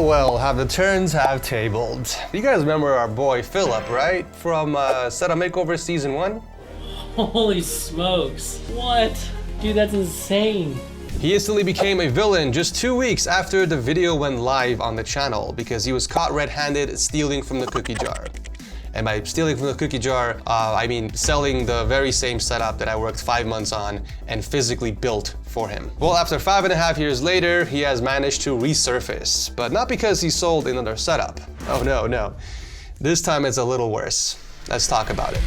Well, have the turns have tabled. You guys remember our boy Filip, right? From Setup Makeover Season 1? Holy smokes. What? Dude, that's insane. He instantly became a villain just 2 weeks after the video went live on the channel because he was caught red-handed stealing from the cookie jar. And by stealing from the cookie jar, I mean selling the very same setup that I worked 5 months on and physically built for him. Well, after 5.5 years later, he has managed to resurface, but not because he sold another setup. Oh no. This time it's a little worse. Let's talk about it.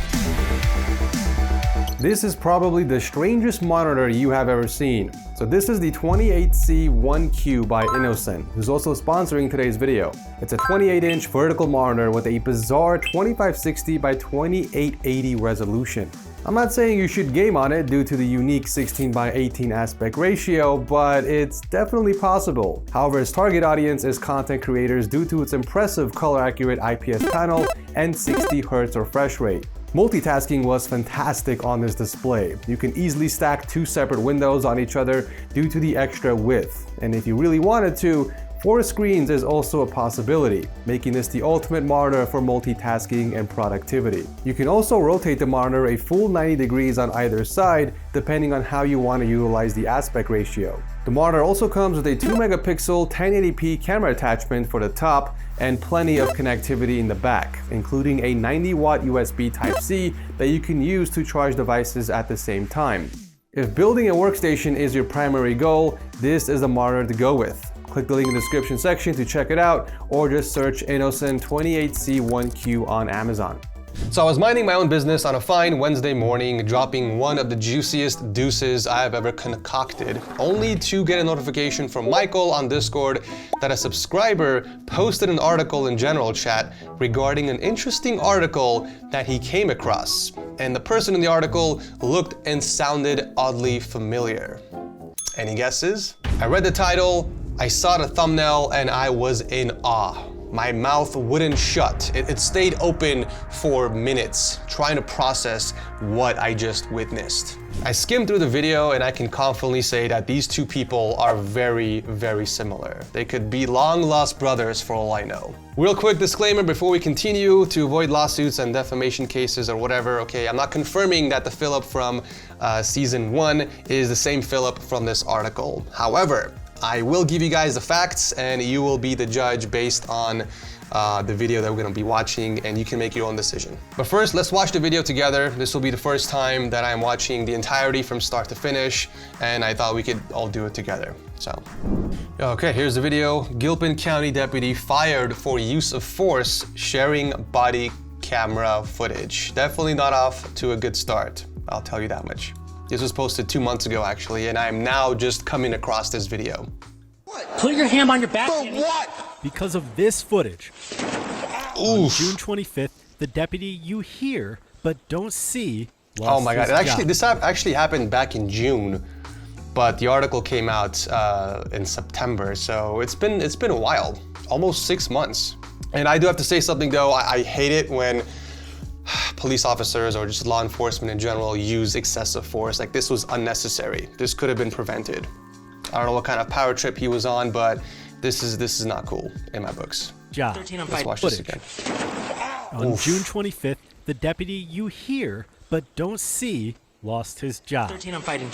This is probably the strangest monitor you have ever seen. So this is the 28C1Q by Innocent, who's also sponsoring today's video. It's a 28-inch vertical monitor with a bizarre 2560 by 2880 resolution. I'm not saying you should game on it due to the unique 16 by 18 aspect ratio, but it's definitely possible. However, its target audience is content creators due to its impressive color-accurate IPS panel and 60 Hz refresh rate. Multitasking was fantastic on this display. You can easily stack 2 separate windows on each other due to the extra width. And if you really wanted to, 4 screens is also a possibility, making this the ultimate monitor for multitasking and productivity. You can also rotate the monitor a full 90 degrees on either side, depending on how you want to utilize the aspect ratio. The monitor also comes with a 2 megapixel 1080p camera attachment for the top and plenty of connectivity in the back, including a 90-watt USB Type-C that you can use to charge devices at the same time. If building a workstation is your primary goal, this is the monitor to go with. Click the link in the description section to check it out, or just search Innocent 28C1Q on Amazon. So I was minding my own business on a fine Wednesday morning, dropping one of the juiciest deuces I have ever concocted, only to get a notification from Michael on Discord that a subscriber posted an article in general chat regarding an interesting article that he came across. And the person in the article looked and sounded oddly familiar. Any guesses? I read the title, I saw the thumbnail, and I was in awe. My mouth wouldn't shut. It stayed open for minutes, trying to process what I just witnessed. I skimmed through the video and I can confidently say that these two people are very, very similar. They could be long-lost brothers for all I know. Real quick disclaimer before we continue, to avoid lawsuits and defamation cases or whatever, okay, I'm not confirming that the Filip from season 1 is the same Filip from this article. However, I will give you guys the facts and you will be the judge based on the video that we're going to be watching, and you can make your own decision. But first, let's watch the video together. This will be the first time that I'm watching the entirety from start to finish, and I thought we could all do it together. So, okay, here's the video. Gilpin County deputy fired for use of force, sharing body camera footage. Definitely not off to a good start, I'll tell you that much. This was posted 2 months ago, actually, and I'm now just coming across this video. What? Put your hand on your back. For what? Because of this footage. Oof. On June 25th, the deputy you hear but don't see lost Oh my God! This actually happened back in June, but the article came out in September, so it's been a while, almost 6 months. And I do have to say something though. I hate it when police officers or just law enforcement in general use excessive force. Like, this was unnecessary. This could have been prevented. I don't know what kind of power trip he was on, but this is not cool in my books. Let's watch this again. On June 25th, the deputy you hear but don't see lost his job. 13, I'm fighting.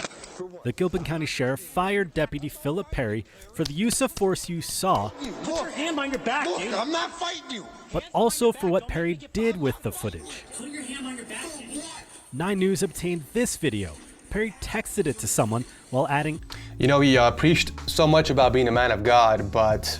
The Gilpin County Sheriff fired Deputy Filip Perry for the use of force you saw, Put your hand on your back, dude. I'm not fighting you. but also for what Perry did with the footage. Put your hand on your back, dude. 9 News obtained this video. Perry texted it to someone while adding, You know, he preached so much about being a man of God, but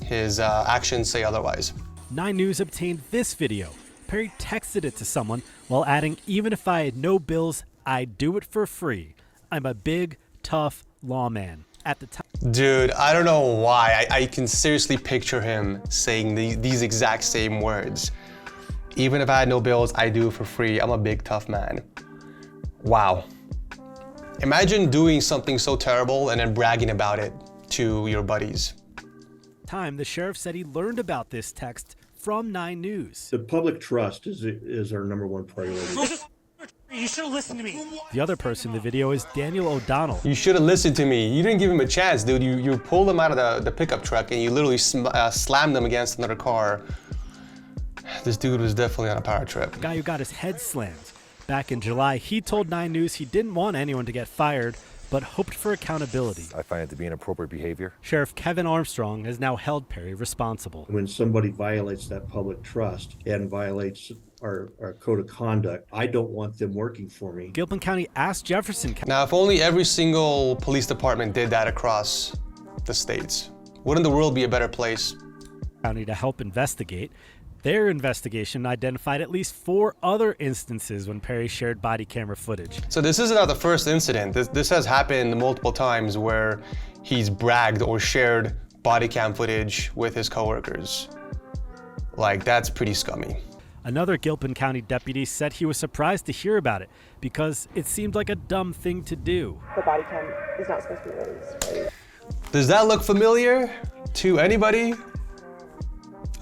his actions say otherwise. 9 News obtained this video. Perry texted it to someone while adding, even if I had no bills, I'd do it for free. I'm a big, tough lawman. At the time. Dude, I don't know why. I can seriously picture him saying these exact same words. Even if I had no bills, I do it for free. I'm a big, tough man. Wow. Imagine doing something so terrible and then bragging about it to your buddies. The sheriff said he learned about this text from 9 News. The public trust is our #1 priority. You should have listened to me. The other person in the video is Daniel O'Donnell. You should have listened to me. You didn't give him a chance, dude. You pulled him out of the pickup truck and you literally slammed him against another car. This dude was definitely on a power trip. The guy who got his head slammed. Back in July, he told 9 News he didn't want anyone to get fired, but hoped for accountability. I find it to be inappropriate behavior. Sheriff Kevin Armstrong has now held Perry responsible. When somebody violates that public trust and violates our code of conduct, I don't want them working for me. Gilpin County asked Jefferson County. Now, if only every single police department did that across the states, wouldn't the world be a better place? To help investigate. Their investigation identified at least 4 other instances when Perry shared body camera footage. So this isn't the first incident. This has happened multiple times where he's bragged or shared body cam footage with his coworkers. Like, that's pretty scummy. Another Gilpin County deputy said he was surprised to hear about it because it seemed like a dumb thing to do. The body cam is not supposed to be released, right? Does that look familiar to anybody?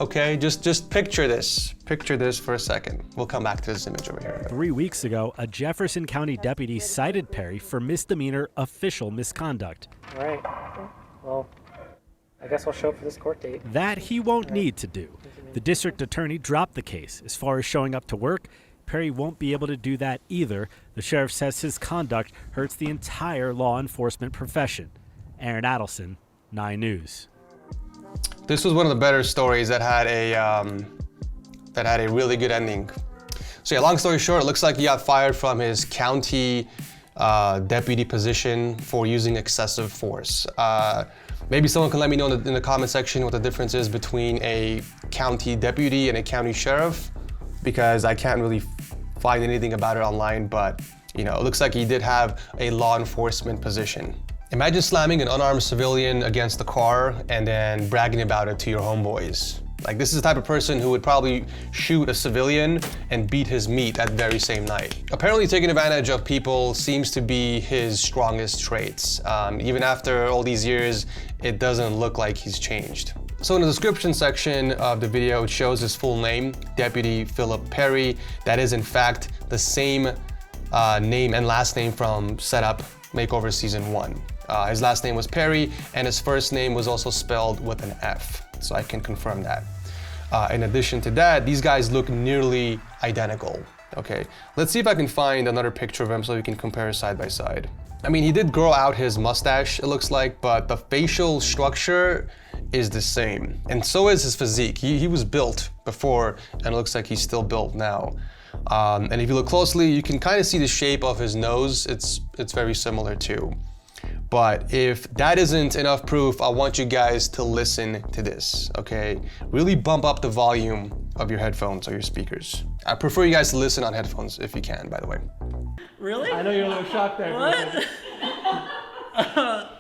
Okay, just picture this. Picture this for a second. We'll come back to this image over here. 3 weeks ago, a Jefferson County deputy cited Perry for misdemeanor official misconduct. All right. Well, I guess I'll show up for this court date. That he won't need to do. The district attorney dropped the case. As far as showing up to work, Perry won't be able to do that either. The sheriff says his conduct hurts the entire law enforcement profession. Aaron Adelson, 9 News. This was one of the better stories that had a really good ending. So yeah, long story short, it looks like he got fired from his county deputy position for using excessive force. Maybe someone can let me know in the comment section what the difference is between a county deputy and a county sheriff, because I can't really find anything about it online, but you know, it looks like he did have a law enforcement position. Imagine slamming an unarmed civilian against the car and then bragging about it to your homeboys. Like, this is the type of person who would probably shoot a civilian and beat his meat that very same night. Apparently taking advantage of people seems to be his strongest traits. Even after all these years, it doesn't look like he's changed. So in the description section of the video, it shows his full name, Deputy Filip Perry. That is in fact the same name and last name from Setup Makeover Season 1. His last name was Perry, and his first name was also spelled with an F, so I can confirm that. In addition to that, these guys look nearly identical. Okay, let's see if I can find another picture of him so we can compare side by side. I mean, he did grow out his mustache, it looks like, but the facial structure is the same. And so is his physique. He was built before, and it looks like he's still built now. And if you look closely, you can kind of see the shape of his nose. It's very similar too. But if that isn't enough proof, I want you guys to listen to this, okay? Really bump up the volume of your headphones or your speakers. I prefer you guys to listen on headphones if you can, by the way. Really? I know you're a little shocked there. What?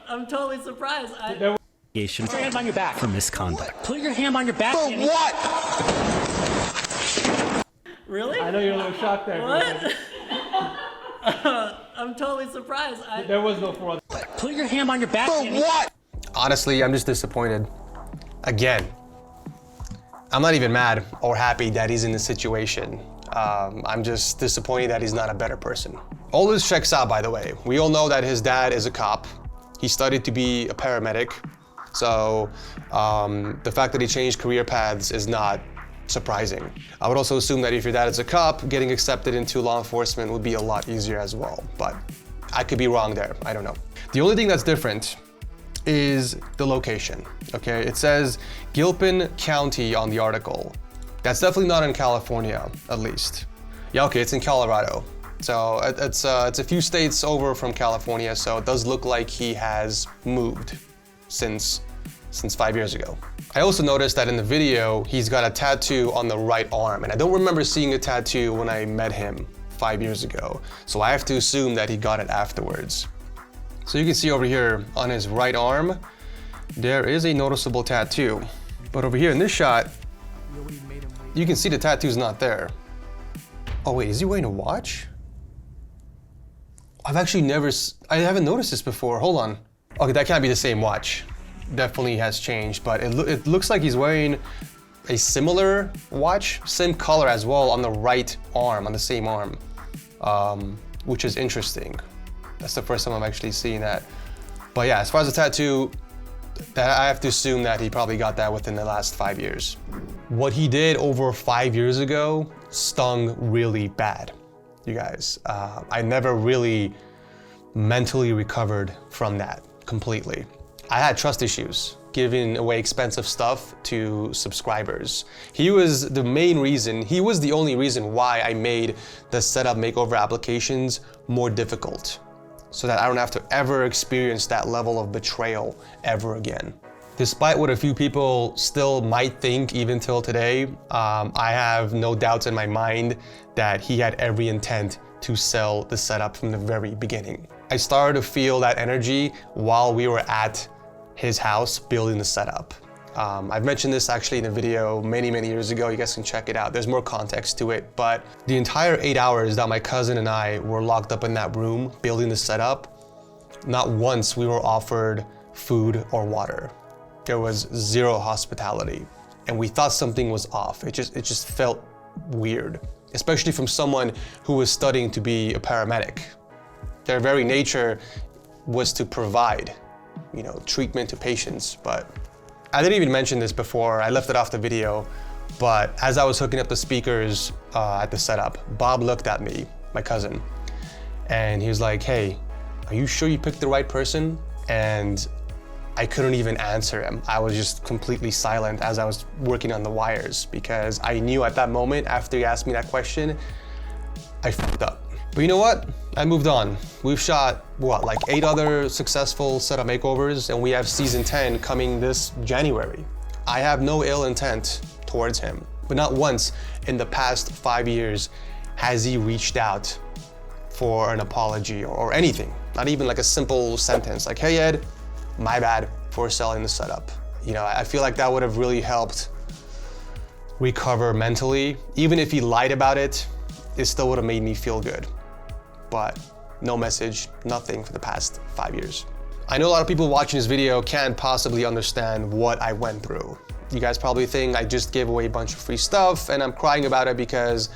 I'm totally surprised. Put your hand on your back. For misconduct. Put your hand on your back. For What? Really? I know you're a little shocked there. What? I'm totally surprised. There was no fraud. Put your hand on your back. For what? Honestly, I'm just disappointed. Again, I'm not even mad or happy that he's in this situation. I'm just disappointed that he's not a better person. All this checks out, by the way. We all know that his dad is a cop. He studied to be a paramedic. So the fact that he changed career paths is not surprising. I would also assume that if your dad is a cop, getting accepted into law enforcement would be a lot easier as well. But I could be wrong there, I don't know. The only thing that's different is the location, okay? It says Gilpin County on the article. That's definitely not in California, at least. Yeah, okay, it's in Colorado. So it's a few states over from California, so it does look like he has moved since 5 years ago. I also noticed that in the video, he's got a tattoo on the right arm, and I don't remember seeing a tattoo when I met him 5 years ago. So I have to assume that he got it afterwards. So you can see over here on his right arm, there is a noticeable tattoo. But over here in this shot, you can see the tattoo's not there. Oh wait, is he wearing a watch? I haven't noticed this before, hold on. Okay, that can't be the same watch. Definitely has changed, but it looks like he's wearing a similar watch, same color as well on the right arm, on the same arm. which is interesting. That's the first time I'm actually seeing that. But yeah, as far as the tattoo, that I have to assume that he probably got that within the last 5 years. What he did over 5 years ago stung really bad, you guys. I never really mentally recovered from that completely. I had trust issues, giving away expensive stuff to subscribers. He was the main reason, he was the only reason why I made the Setup Makeover applications more difficult, so that I don't have to ever experience that level of betrayal ever again. Despite what a few people still might think even till today, I have no doubts in my mind that he had every intent to sell the setup from the very beginning. I started to feel that energy while we were at his house building the setup. I've mentioned this actually in a video many years ago. You guys can check it out. There's more context to it, but the entire 8 hours that my cousin and I were locked up in that room building the setup, not once we were offered food or water. There was zero hospitality, and we thought something was off. It just felt weird, especially from someone who was studying to be a paramedic. Their very nature was to provide, you know, treatment to patients. But I didn't even mention this before, I left it off the video, but as I was hooking up the speakers at the setup, Bob looked at me, my cousin, and he was like, "Hey, are you sure you picked the right person?" And I couldn't even answer him. I was just completely silent as I was working on the wires, because I knew at that moment, after he asked me that question, I fucked up. But you know what? I moved on. We've shot, what, like 8 other successful setup makeovers, and we have season 10 coming this January. I have no ill intent towards him, but not once in the past 5 years has he reached out for an apology or anything. Not even like a simple sentence like, "Hey Ed, my bad for selling the setup." You know, I feel like that would have really helped recover mentally. Even if he lied about it, it still would have made me feel good. But no message, nothing for the past 5 years. I know a lot of people watching this video can't possibly understand what I went through. You guys probably think I just gave away a bunch of free stuff and I'm crying about it because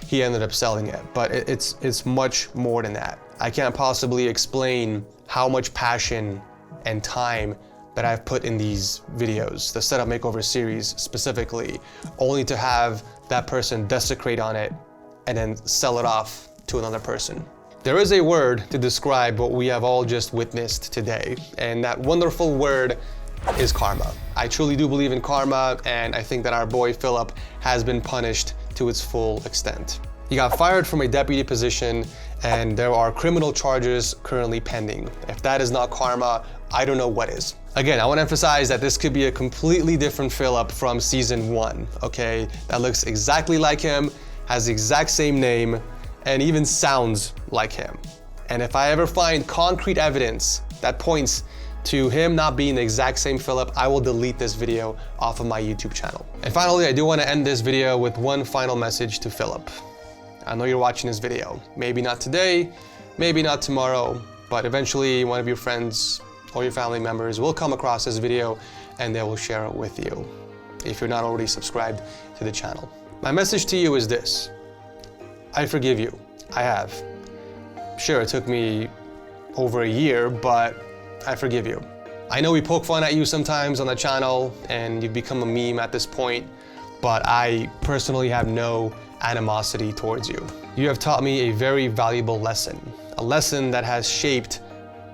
he ended up selling it, but it's much more than that. I can't possibly explain how much passion and time that I've put in these videos, the Setup Makeover series specifically, only to have that person desecrate on it and then sell it off to another person. There is a word to describe what we have all just witnessed today, and that wonderful word is karma. I truly do believe in karma, and I think that our boy Filip has been punished to its full extent. He got fired from a deputy position, and there are criminal charges currently pending. If that is not karma, I don't know what is. Again, I want to emphasize that this could be a completely different Filip from season 1, okay? That looks exactly like him, has the exact same name, and even sounds like him. And if I ever find concrete evidence that points to him not being the exact same Filip, I will delete this video off of my YouTube channel. And finally, I do want to end this video with one final message to Filip. I know you're watching this video. Maybe not today, maybe not tomorrow, but eventually one of your friends or your family members will come across this video and they will share it with you, if you're not already subscribed to the channel. My message to you is this: I forgive you. I have. Sure, it took me over a year, but I forgive you. I know we poke fun at you sometimes on the channel and you've become a meme at this point, but I personally have no animosity towards you. You have taught me a very valuable lesson, a lesson that has shaped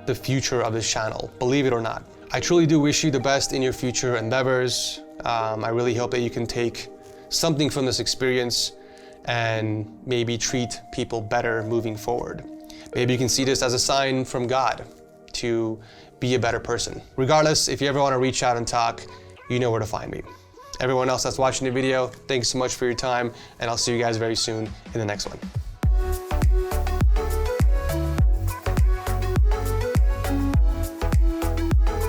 the future of this channel, believe it or not. I truly do wish you the best in your future endeavors. I really hope that you can take something from this experience and maybe treat people better moving forward. Maybe you can see this as a sign from God to be a better person. Regardless, if you ever want to reach out and talk, you know where to find me. Everyone else that's watching the video, thanks so much for your time, and I'll see you guys very soon in the next one.